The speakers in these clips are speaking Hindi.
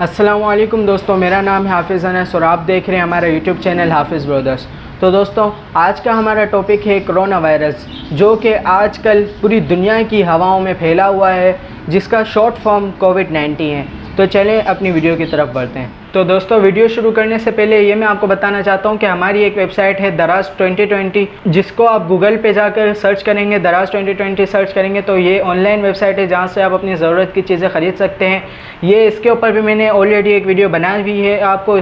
अस्सलामुअलैकुम दोस्तों, मेरा नाम है हाफिज़ अनस और आप देख रहे हैं हमारा यूट्यूब चैनल हाफिज़ ब्रदर्स। तो दोस्तों, आज का हमारा टॉपिक है कोरोना वायरस, जो कि आजकल पूरी दुनिया की हवाओं में फैला हुआ है, जिसका शॉर्ट फॉर्म कोविड-19 है। तो चलें अपनी वीडियो की तरफ बढ़ते हैं। तो दोस्तों, वीडियो शुरू करने से पहले ये मैं आपको बताना चाहता हूँ कि हमारी एक वेबसाइट है दराज 2020, जिसको आप गूगल पे जाकर सर्च करेंगे, दराज 2020 सर्च करेंगे तो ये ऑनलाइन वेबसाइट है जहाँ से आप अपनी ज़रूरत की चीज़ें ख़रीद सकते हैं। ये इसके ऊपर भी मैंने ऑलरेडी एक वीडियो बनाई हुई है, आपको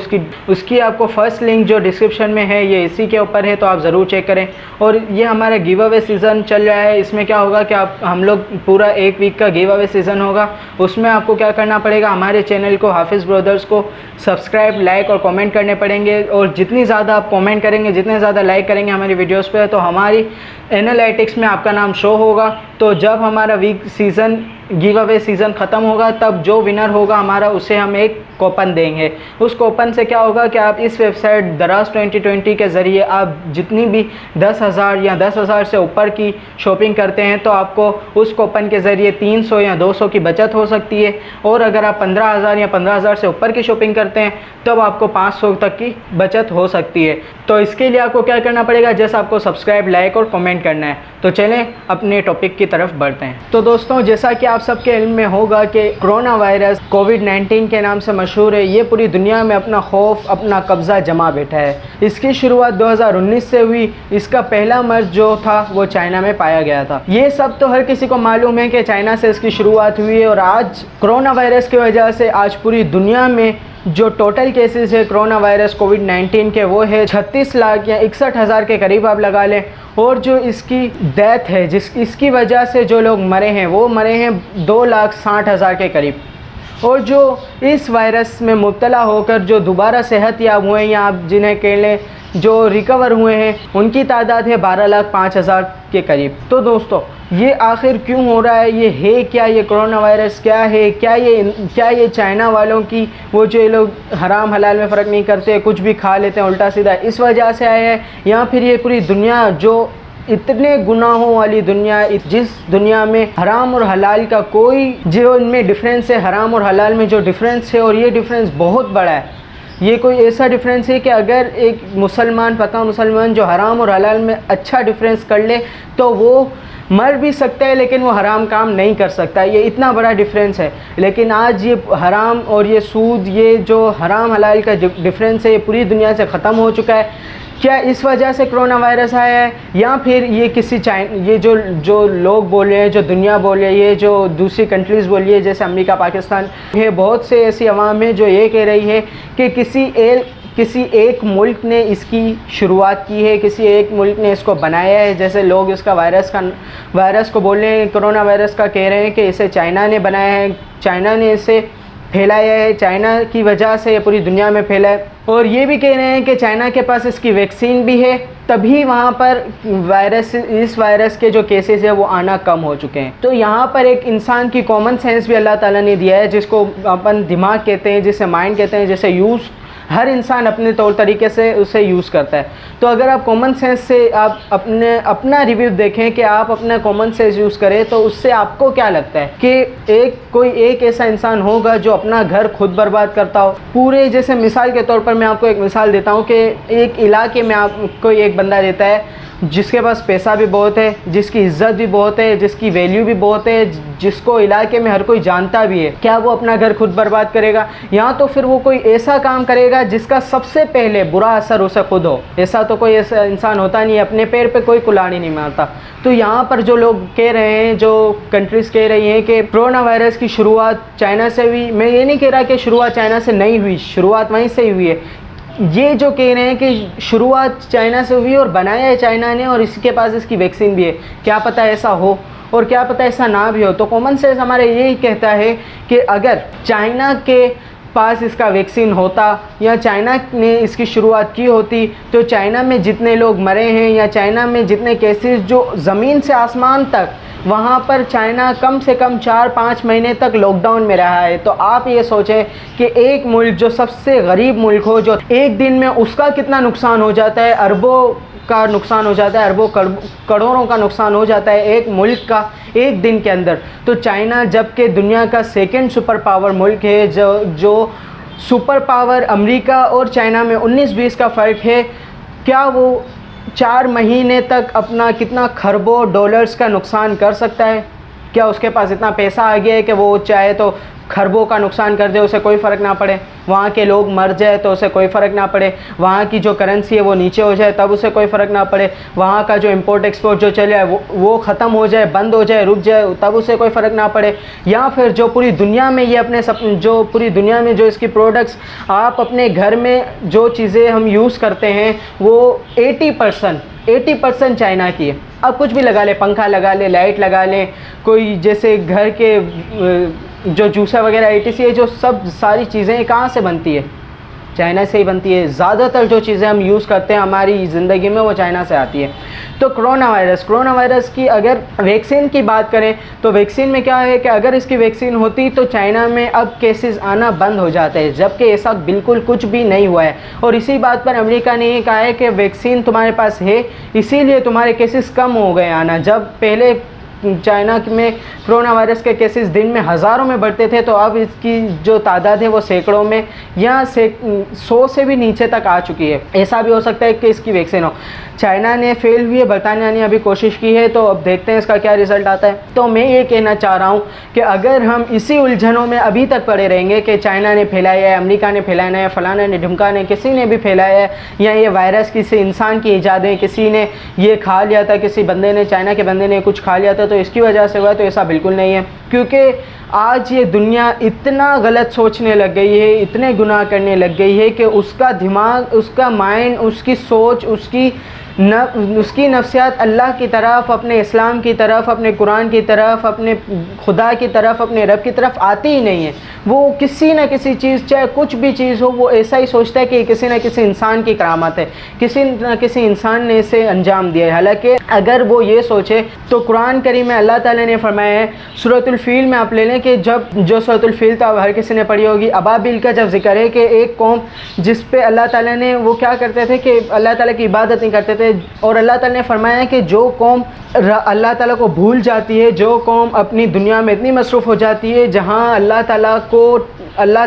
उसकी आपको फर्स्ट लिंक जो डिस्क्रिप्शन में है ये इसी के ऊपर है, तो आप ज़रूर चेक करें। और ये हमारा गिव अवे सीज़न चल रहा है। इसमें क्या होगा कि हम लोग पूरा एक वीक का गिव अवे सीज़न होगा। उसमें आपको क्या करना पड़ेगा, हमारे चैनल को हाफिज़ ब्रदर्स को सब्सक्राइब, लाइक और कमेंट करने पड़ेंगे। और जितनी ज़्यादा आप कमेंट करेंगे, जितने ज़्यादा लाइक करेंगे हमारी वीडियोस पे, तो हमारी एनालिटिक्स में आपका नाम शो होगा। तो जब हमारा week season give away season ख़त्म होगा, तब जो विनर होगा हमारा, उसे हम एक कूपन देंगे। उस कूपन से क्या होगा कि आप इस वेबसाइट दराज 2020 के ज़रिए आप जितनी भी 10,000 या 10,000 से ऊपर की शॉपिंग करते हैं, तो आपको उस कूपन के ज़रिए 300 या 200 की बचत हो सकती है। और अगर आप 15,000 या 15,000 से ऊपर की शॉपिंग करते हैं, तब आपको 500 तक की बचत हो सकती है। तो इसके लिए आपको क्या करना पड़ेगा, जैसा आपको सब्सक्राइब, लाइक और कमेंट करना है। तो चलें अपने टॉपिक की तरफ बढ़ते हैं। तो दोस्तों, जैसा कि आप सबके इल्म में होगा कि कोरोना वायरस कोविड-19 के नाम से मशहूर है, ये पूरी दुनिया में अपना खौफ, अपना कब्ज़ा जमा बैठा है। इसकी शुरुआत 2019 से हुई। इसका पहला मर्ज जो था वो चाइना में पाया गया था। ये सब तो हर किसी को मालूम है कि चाइना से इसकी शुरुआत हुई है। और आज कोरोना वायरस की वजह से आज पूरी दुनिया में जो टोटल केसेस है कोरोना वायरस कोविड-19 के, वो है 36 लाख या 61,000 के करीब आप लगा लें। और जो इसकी डेथ है, इसकी वजह से जो लोग मरे हैं, वो मरे हैं 2,60,000 के करीब। और जो इस वायरस में मुब्तला होकर जो दोबारा सेहत याब हुए हैं, या आप जिन्हें कह लें जो रिकवर हुए हैं, उनकी तादाद है 12,05,000 के करीब। तो दोस्तों, ये आखिर क्यों हो रहा है, ये है क्या, ये कोरोना वायरस क्या है? क्या ये चाइना वालों की, वो जो ये लोग हराम हलाल में फ़र्क नहीं करते, कुछ भी खा लेते हैं उल्टा सीधा, इस वजह से आया है? या फिर ये पूरी दुनिया, जो इतने गुनाहों वाली दुनिया, जिस दुनिया में हराम और हलाल का कोई, जो इनमें डिफरेंस है, हराम और हलाल में जो डिफरेंस है, और ये डिफरेंस बहुत बड़ा है। ये कोई ऐसा डिफरेंस है कि अगर एक मुसलमान, पक्का मुसलमान, जो हराम और हलाल में अच्छा डिफरेंस कर ले, तो वो मर भी सकता है लेकिन वो हराम काम नहीं कर सकता। ये इतना बड़ा डिफरेंस है। लेकिन आज ये हराम और ये सूद, ये जो हराम हलाल का डिफरेंस है, ये पूरी दुनिया से ख़त्म हो चुका है। क्या इस वजह से कोरोना वायरस आया है, या फिर ये किसी ये जो लोग बोल रहे हैं, जो दुनिया बोल रही है, जो दूसरी कंट्रीज़ बोल रही है, जैसे अमेरिका, पाकिस्तान है, बहुत से ऐसी अवाम है जो ये कह रही है कि किसी एक मुल्क ने इसकी शुरुआत की है, किसी एक मुल्क ने इसको बनाया है। जैसे लोग इसका वायरस को बोल रहे हैं, कोरोना वायरस का कह रहे हैं कि इसे चाइना ने बनाया है, चाइना ने इसे फैलाया है, चाइना की वजह से ये पूरी दुनिया में फैला है। और ये भी कह रहे हैं कि चाइना के पास इसकी वैक्सीन भी है, तभी वहाँ पर इस वायरस के जो केसेस है वो आना कम हो चुके हैं। तो यहाँ पर एक इंसान की कॉमन सेंस भी अल्लाह ताला ने दिया है, जिसको अपन दिमाग कहते हैं, जिसे माइंड कहते हैं, जैसे यूज़ हर इंसान अपने तौर तरीके से उसे यूज़ करता है। तो अगर आप कॉमन सेंस से आप अपना रिव्यू देखें कि आप अपना कॉमन सेंस यूज़ करें, तो उससे आपको क्या लगता है कि कोई एक ऐसा इंसान होगा जो अपना घर खुद बर्बाद करता हो पूरे? जैसे मिसाल के तौर पर मैं आपको एक मिसाल देता हूँ कि एक इलाके में आपको एक बंदा रहता है जिसके पास पैसा भी बहुत है, जिसकी इज़्ज़त भी बहुत है, जिसकी वैल्यू भी बहुत है, जिसको इलाके में हर कोई जानता भी है। क्या वो अपना घर खुद बर्बाद करेगा, या तो फिर वो कोई ऐसा काम करेगा जिसका सबसे पहले बुरा असर उसे खुद हो? ऐसा तो कोई ऐसा इंसान होता नहीं है, अपने पैर पे कोई कुल्हाड़ी नहीं मारता। तो यहाँ पर जो लोग कह रहे हैं, जो कंट्रीज़ कह रही हैं कि कोरोना वायरस की शुरुआत चाइना से हुई, मैं ये नहीं कह रहा कि शुरुआत चाइना से नहीं हुई, शुरुआत वहीं से ही हुई है। ये जो कह रहे हैं कि शुरुआत चाइना से हुई और बनाया है चाइना ने, और इसके पास इसकी वैक्सीन भी है, क्या पता ऐसा हो और क्या पता ऐसा ना भी हो। तो कॉमन सेंस हमारे यही कहता है कि अगर चाइना के पास इसका वैक्सीन होता, या चाइना ने इसकी शुरुआत की होती, तो चाइना में जितने लोग मरे हैं, या चाइना में जितने केसेस जो ज़मीन से आसमान तक, वहाँ पर चाइना कम से कम 4-5 महीने तक लॉकडाउन में रहा है। तो आप ये सोचें कि एक मुल्क जो सबसे गरीब मुल्क हो, जो एक दिन में उसका कितना नुकसान हो जाता है, अरबों का नुकसान हो जाता है, अरबों करोड़ों का नुकसान हो जाता है एक मुल्क का एक दिन के अंदर। तो चाइना जबकि दुनिया का सेकंड सुपर पावर मुल्क है, जो सुपर पावर अमेरिका और चाइना में 19-20 का फ़र्क है, क्या वो 4 महीने तक अपना कितना खरबों डॉलर्स का नुकसान कर सकता है? क्या उसके पास इतना पैसा आ गया है कि वो चाहे तो खरबों का नुकसान कर दे, उसे कोई फ़र्क ना पड़े? वहाँ के लोग मर जाए तो उसे कोई फ़र्क ना पड़े? वहाँ की जो करेंसी है वो नीचे हो जाए तब उसे कोई फ़र्क ना पड़े? वहाँ का जो इंपोर्ट एक्सपोर्ट जो चल रहा है वो ख़त्म हो जाए, बंद हो जाए, रुक जाए, तब उसे कोई फ़र्क ना पड़े? या फिर जो पूरी दुनिया में ये अपने जो पूरी दुनिया में जो इसकी प्रोडक्ट्स आप अपने घर में जो चीज़ें हम यूज़ करते हैं वो 80% चाइना की है। अब कुछ भी लगा ले, पंखा लगा ले, लाइट लगा लें, कोई जैसे घर के जो जूसर वगैरह etc है, जो सब सारी चीज़ें कहाँ से बनती है? चाइना से ही बनती है। ज़्यादातर जो चीज़ें हम यूज़ करते हैं हमारी ज़िंदगी में वो चाइना से आती है। तो कोरोना वायरस की अगर वैक्सीन की बात करें तो वैक्सीन में क्या है कि अगर इसकी वैक्सीन होती तो चाइना में अब केसेस आना बंद हो जाते हैं, जबकि ऐसा बिल्कुल कुछ भी नहीं हुआ है। और इसी बात पर अमेरिका ने ये कहा है कि वैक्सीन तुम्हारे पास है इसीलिए तुम्हारे केसेस कम हो गए आना। जब पहले चाइना में कोरोना वायरस के केसेस दिन में हज़ारों में बढ़ते थे, तो अब इसकी जो तादाद है वो सैकड़ों में या 100 से भी नीचे तक आ चुकी है। ऐसा भी हो सकता है कि इसकी वैक्सीन हो। चाइना ने फेल हुई है, बरतानिया ने अभी कोशिश की है, तो अब देखते हैं इसका क्या रिज़ल्ट आता है। तो मैं ये कहना चाह रहा हूँ कि अगर हम इसी उलझनों में अभी तक पड़े रहेंगे कि चाइना ने फैलाया है, अमेरिका ने फैलाया है, फलाना ने ढिमका ने, किसी ने भी फैलाया है, या ये वायरस किसी इंसान की ईजाद है, किसी ने ये खा लिया था, किसी बंदे ने, चाइना के बंदे ने कुछ खा लिया था तो इसकी वजह से हुआ, तो ऐसा बिल्कुल नहीं है। क्योंकि आज ये दुनिया इतना गलत सोचने लग गई है, इतने गुनाह करने लग गई है कि उसका दिमाग, उसका माइंड, उसकी सोच, उसकी नफ्सियात अल्लाह की तरफ, अपने इस्लाम की तरफ, अपने कुरान की तरफ, अपने खुदा की तरफ, अपने रब की तरफ आती ही नहीं है। वो किसी न किसी चीज़, चाहे कुछ भी चीज़ हो, वो ऐसा ही सोचता है कि किसी न किसी इंसान की करामत है, किसी न किसी इंसान ने इसे अंजाम दिया है। हालांकि अगर वो ये सोचे तो कुरान करीम में अल्लाह ताला ने फरमाया है, सूरतुल फील में आप ले लें कि जब जो सूरतुल फील था हर किसी ने पढ़ी होगी, अबाबिल का जब जिक्र है कि एक कौम जिस पे अल्लाह ताला ने, वो क्या करते थे कि अल्लाह ताला की इबादत नहीं करते थे, और अल्लाह ताला ने फरमाया कि जो कौम अल्लाह ताला को भूल जाती है, जो कौम अपनी दुनिया में इतनी मसरूफ़ हो जाती है, जहाँ अल्लाह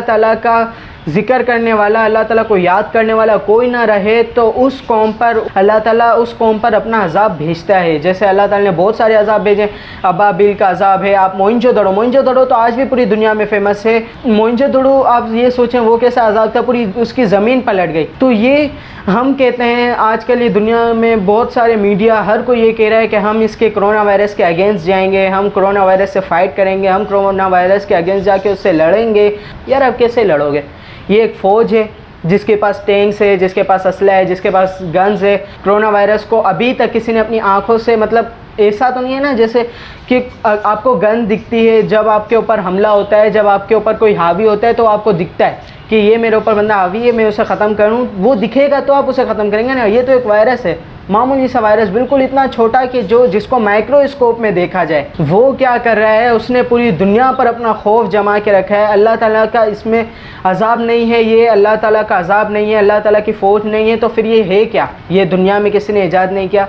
ताला का ज़िक्र करने वाला, अल्लाह ताला को याद करने वाला कोई ना रहे, तो उस कौम पर अल्लाह ताला उस कौम पर अपना अज़ाब भेजता है। जैसे अल्लाह ताला ने बहुत सारे अज़ाब भेजे, अबाबिल का अज़ाब है, आप मोइंजोदड़ो तो आज भी पूरी दुनिया में फ़ेमस है। मोइंजोदड़ो आप ये सोचें वो कैसा अज़ाब था, पूरी उसकी ज़मीन पलट गई। तो ये हम कहते हैं आजकल ये दुनिया में बहुत सारे मीडिया, हर कोई ये कह रहा है कि हम इसके कोरोना वायरस के अगेंस्ट जाएंगे, हम कोरोना वायरस से फ़ाइट करेंगे, हम कोरोना वायरस के अगेंस्ट जाके उससे लड़ेंगे। यार अब कैसे लड़ोगे? ये एक फ़ौज है जिसके पास टैंक्स है, जिसके पास असला है, जिसके पास गन्स है। कोरोना वायरस को अभी तक किसी ने अपनी आँखों से, मतलब ऐसा तो नहीं है ना जैसे कि आपको गन दिखती है जब आपके ऊपर हमला होता है, जब आपके ऊपर कोई हावी होता है तो आपको दिखता है कि ये मेरे ऊपर बंदा हावी है, मैं उसे ख़त्म करूं, वो दिखेगा तो आप उसे ख़त्म करेंगे ना। ये तो एक वायरस है, मामूली सा वायरस, बिल्कुल इतना छोटा कि जिसको माइक्रोस्कोप में देखा जाए। वो क्या कर रहा है, उसने पूरी दुनिया पर अपना खौफ जमा के रखा है। अल्लाह ताला का इसमें अज़ाब नहीं है, ये अल्लाह ताला का अज़ाब नहीं है, अल्लाह ताला की फ़ौज नहीं है, तो फिर ये है क्या? ये दुनिया में किसी ने ईजाद नहीं किया।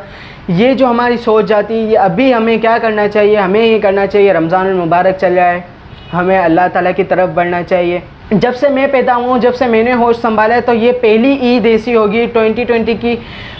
ये जो हमारी सोच जाती है, ये अभी हमें क्या करना चाहिए? हमें ये करना चाहिए, रमज़ानुल मुबारक चल रहा है, हमें अल्लाह ताला की तरफ बढ़ना चाहिए। जब से मैं पैदा हुआ, जब से मैंने होश संभाला है, तो ये पहली ईद ऐसी होगी 2020 की,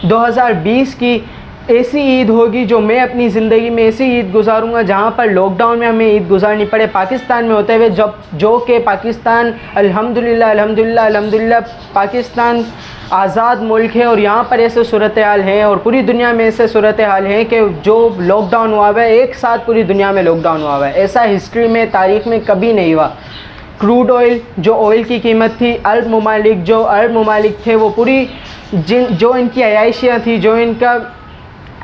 2020 की ऐसी ईद होगी जो मैं अपनी ज़िंदगी में ऐसी ईद गुजारूंगा जहाँ पर लॉकडाउन में हमें ईद गुजारनी पड़े पाकिस्तान में होते हुए, जो कि पाकिस्तान अल्हम्दुलिल्लाह पाकिस्तान आज़ाद मुल्क है, और यहाँ पर ऐसे सूरत हाल हैं और पूरी दुनिया में ऐसे सूरत हाल हैं कि जो लॉकडाउन हुआ हुआ है, एक साथ पूरी दुनिया में लॉकडाउन हुआ हुआ है। ऐसा हिस्ट्री में, तारीख़ में कभी नहीं हुआ। क्रूड ऑयल, जो ऑयल की कीमत थी, अरब ममालिक थे, वो पूरी जो इनकी अयाशियाँ थी, जो इनका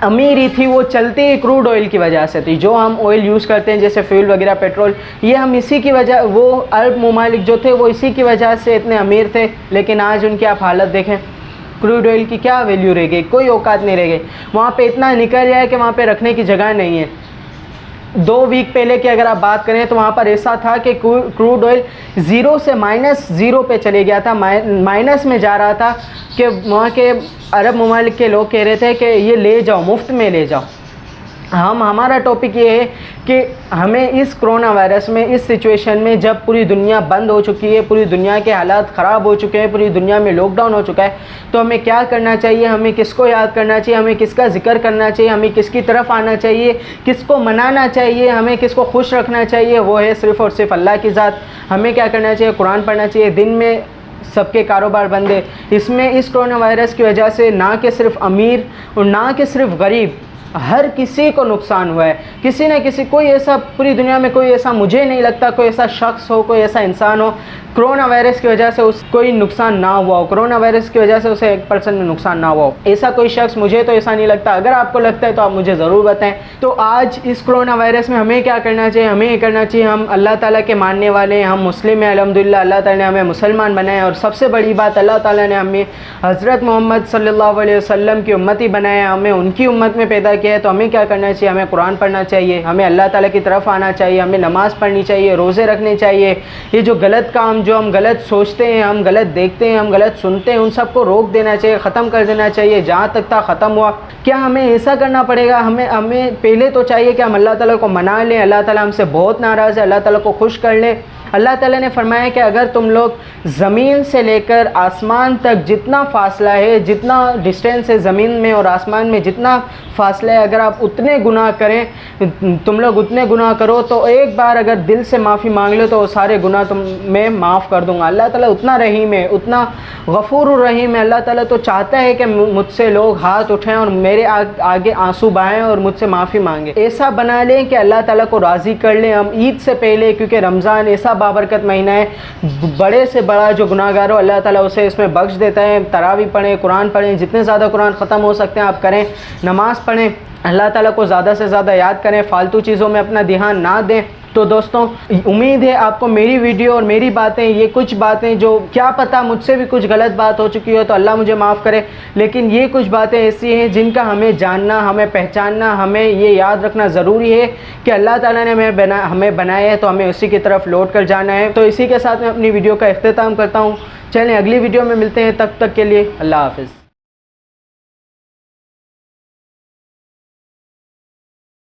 अमीरी थी, वो चलती ही क्रूड ऑयल की वजह से थी। जो हम ऑयल यूज़ करते हैं जैसे फ्यूल वगैरह, पेट्रोल, ये हम इसी की वजह, वो अरब ममालिक जो थे वो इसी की वजह से इतने अमीर थे। लेकिन आज उनकी आप हालत देखें, क्रूड ऑयल की क्या वैल्यू रह गई? कोई औकात नहीं रह गई। वहाँ पे इतना निकल रहा है कि वहाँ पे रखने की जगह नहीं है। 2 वीक पहले की अगर आप बात करें तो वहाँ पर ऐसा था कि क्रूड ऑयल 0 से -0 पे चले गया था, माइनस में जा रहा था, कि वहाँ के अरब ममालिक के लोग कह रहे थे कि ये ले जाओ, मुफ्त में ले जाओ। हमारा टॉपिक ये है कि हमें इस कोरोना वायरस में, इस सिचुएशन में, जब पूरी दुनिया बंद हो चुकी है, पूरी दुनिया के हालात ख़राब हो चुके हैं, पूरी दुनिया में लॉकडाउन हो चुका है, तो हमें क्या करना चाहिए, हमें किसको याद करना चाहिए, हमें किसका जिक्र करना चाहिए, हमें किसकी तरफ आना चाहिए, किसको मनाना चाहिए, हमें किसको खुश रखना चाहिए, वो है सिर्फ़ और सिर्फ अल्लाह की ज़ात। हमें क्या करना चाहिए, कुरान पढ़ना चाहिए। दिन में सबके कारोबार बंद है। इसमें इस कोरोना वायरस की वजह से ना कि सिर्फ अमीर और ना कि सिर्फ गरीब, हर किसी को नुकसान हुआ है। किसी न किसी, कोई ऐसा पूरी दुनिया में कोई ऐसा, मुझे नहीं लगता कोई ऐसा शख्स हो, कोई ऐसा इंसान हो कोरोना वायरस की वजह से उस कोई नुकसान ना हुआ हो, कोरोना वायरस की वजह से उसे 1% में नुकसान ना हुआ हो। ऐसा कोई शख्स, मुझे तो ऐसा नहीं लगता। अगर आपको लगता है तो आप मुझे ज़रूर बताएं। तो आज इस कोरोना वायरस में हमें क्या करना चाहिए, हमें ये करना चाहिए, हम अल्लाह ताला के मानने वाले हैं, हम मुस्लिम हैं, अल्हम्दुलिल्लाह अल्लाह ताला ने हमें मुसलमान बनाया। और सबसे बड़ी बात, अल्लाह ताला ने हमें हज़रत मोहम्मद सल्लल्लाहु अलैहि वसल्लम की उम्मती बनाया, हमें उनकी उम्मत में पैदा किया है। तो हमें क्या करना चाहिए, हमें कुरान पढ़ना चाहिए, हमें अल्लाह ताला की तरफ आना चाहिए, हमें नमाज़ पढ़नी चाहिए, रोज़े रखने चाहिए। ये जो गलत काम, जो हम गलत सोचते हैं, हम गलत देखते हैं, हम गलत सुनते हैं, उन सबको रोक देना चाहिए, ख़त्म कर देना चाहिए। जहाँ तक था ख़त्म हुआ। क्या हमें ऐसा करना पड़ेगा, हमें पहले तो चाहिए कि हम अल्लाह ताला को मना लें, अल्लाह ताला हमसे बहुत नाराज़ है, अल्लाह ताला को खुश कर लें। अल्लाह ताला ने फरमाया कि अगर तुम लोग ज़मीन से लेकर आसमान तक जितना फ़ासला है, जितना डिस्टेंस है ज़मीन में और आसमान में, जितना फ़ासला है, अगर आप उतने गुनाह करें, तुम लोग उतने गुनाह करो, तो एक बार अगर दिल से माफ़ी मांग लो तो वो सारे गुनाह मैं माफ़ कर दूँगा। अल्लाह ताला उतना रहीम है, उतना गफ़ूर रहीम है। अल्लाह ताला तो चाहता है कि मुझसे लोग हाथ उठाएं और मेरे आगे आंसू बहाएं और मुझसे माफ़ी मांगें। ऐसा बना लें कि अल्लाह ताला को राज़ी कर लें हम ईद से पहले, क्योंकि रमज़ान ऐसा बाबरकत महीना है, बड़े से बड़ा जो गुनाहगार हो अल्लाह ताला उसे इसमें बख्श देता है। तरावी पढ़ें, कुरान पढ़ें, जितने ज़्यादा कुरान ख़त्म हो सकते हैं आप करें, नमाज़ पढ़ें, अल्लाह ताला को ज़्यादा से ज़्यादा याद करें, फ़ालतू चीज़ों में अपना ध्यान ना दें। तो दोस्तों, उम्मीद है आपको मेरी वीडियो और मेरी बातें, ये कुछ बातें जो, क्या पता मुझसे भी कुछ गलत बात हो चुकी हो तो अल्लाह मुझे माफ़ करे, लेकिन ये कुछ बातें ऐसी हैं जिनका हमें जानना, हमें पहचानना, हमें ये याद रखना ज़रूरी है कि अल्लाह ताला ने हमें बनाया है तो हमें उसी की तरफ लौट कर जाना है। तो इसी के साथ मैं अपनी वीडियो का इख्तिताम करता हूँ। चलें अगली वीडियो में मिलते हैं, तब तक के लिए अल्लाह हाफ़िज़।